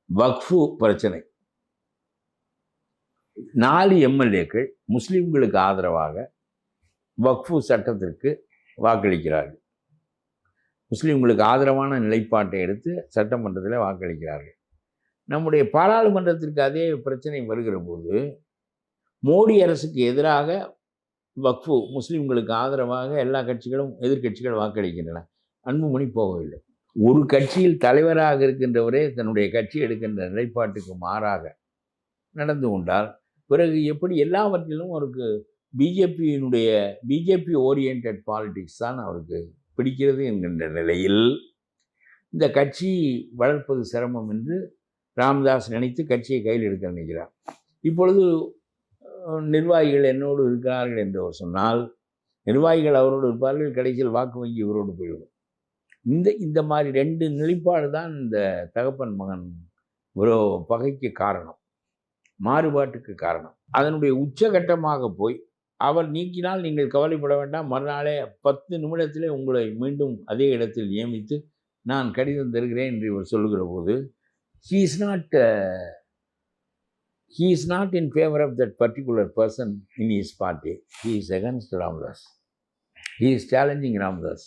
வக்ஃபு பிரச்சனை. 4 எம்எல்ஏக்கள் முஸ்லிம்களுக்கு ஆதரவாக வக்ஃபு சட்டத்திற்கு வாக்களிக்கிறார்கள். முஸ்லிம்களுக்கு ஆதரவான நிலைப்பாட்டை எடுத்து சட்டமன்றத்தில் வாக்களிக்கிறார்கள். நம்முடைய பாராளுமன்றத்திற்கு அதே பிரச்சனை வருகிற போது மோடி அரசுக்கு எதிராக வக்ஃபு முஸ்லிம்களுக்கு ஆதரவாக எல்லா கட்சிகளும் எதிர்கட்சிகள் வாக்களிக்கின்றன. அன்புமணி போகவில்லை. ஒரு கட்சியில் தலைவராக இருக்கின்றவரே தன்னுடைய கட்சி எடுக்கின்ற நிலைப்பாட்டுக்கு மாறாக நடந்து கொண்டால் பிறகு எப்படி எல்லாவற்றிலும் அவருக்கு பிஜேபி ஓரியன்ட் பாலிடிக்ஸ் தான் அவருக்கு பிடிக்கிறது என்கின்ற நிலையில் இந்த கட்சி வளர்ப்பது சிரமம் என்று ராமதாஸ் நினைத்து கட்சியை கையில் எடுக்க நினைக்கிறார். இப்பொழுது நிர்வாகிகள் என்னோடு இருக்கிறார்கள் என்று அவர் சொன்னால் நிர்வாகிகள் அவரோடு இருப்பார்கள், கடைசியில் வாக்கு வங்கி இவரோடு போய்விடும். இந்த மாதிரி 2 நிலைப்பாடு தான் இந்த தகப்பன் மகன் ஒரு பகைக்கு காரணம், மாறுபாட்டுக்கு காரணம். அதனுடைய உச்சகட்டமாக போய் அவர் நீக்கினால் நீங்கள் கவலைப்பட வேண்டாம், மறுநாளே 10 நிமிடத்திலே உங்களை மீண்டும் அதே இடத்தில் நியமித்து நான் கடிதம் தருகிறேன் என்று இவர் சொல்லுகிற போது he is not in favor of that particular person in his party. He is against Ramdas. He is challenging Ramdas.